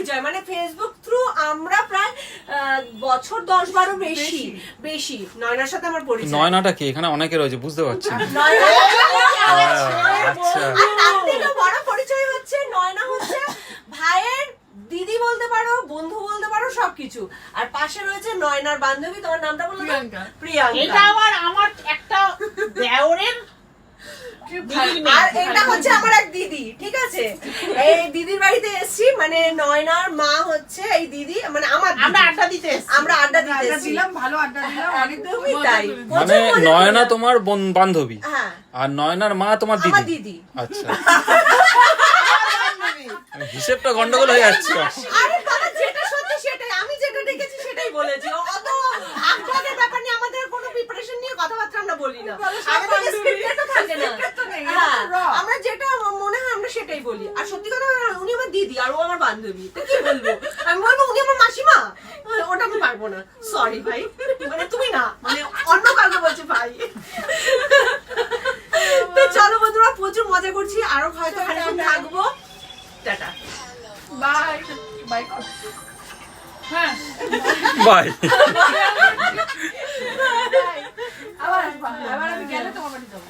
পরিচয়, মানে Facebook through আমরা প্রায় বছর 10-12 বেশি নয়নার সাথে আমার পরিচয়। নয়নাটা কি এখানে অনেকে রয়েছে বুঝতে পারছি। তার থেকে বড় পরিচয় হচ্ছে নয়না হচ্ছে ভাইয়ের দিদি বলতে পারো, বন্ধু বলতে পারো, সবকিছু। আর পাশে রয়েছে নয়নার বান্ধবী, তোমার নামটা বলো? প্রিয়াঙ্কা। এটা আবার আমার একটা দেওরের, আর এটা হচ্ছে আমার এক দিদি, ঠিক আছে? এই দিদির বাড়িতে এসেছি, মানে নয়নার মা হচ্ছে এই দিদি, মানে আমার আমরা আড্ডা দিতে আমরা আড্ডা দিতে দিলাম, ভালো আড্ডা দিলাম, একদমই তাই। মানে নয়না তোমার বান্ধবী হ্যাঁ, আর নয়নার মা তোমার আমার দিদি। দিদি। আচ্ছা, হিসেবটা গন্ডগোল হয়ে যাচ্ছে। আরে বাবা, যেটা সত্যি সেটাই, আমি যেটা দেখেছি সেটাই বলেছি। অত আগ্রহের ব্যাপার নিয়ে আমাদের কোনো প্রিপারেশন নিয়ে কথাবার্তা আমরা বলি না, আমাদের স্ক্রিপ্টটা থাকে না। হ্যাঁ, আমরা যেটা মনে হয় আমরা সেটাই বলি। আর সত্যি কথা, উনি আমার দিদি আর ও আমার বান্ধবী, তো কি বলবো? আমি বলবো উনি আমার মাসিমা, ওটা আমি পারবো না, সরি ভাই। মানে তুমি না, মানে অন্য কাউকে বলছে ভাই। তো চলো বন্ধুরা, প্রচুর মজা করছি, আরো হয়তো খানিকক্ষণ থাকবো। Tata, bye bye. হ্যাঁ বাই। আবার আমি গেলে তোমার বাড়ি যাবো।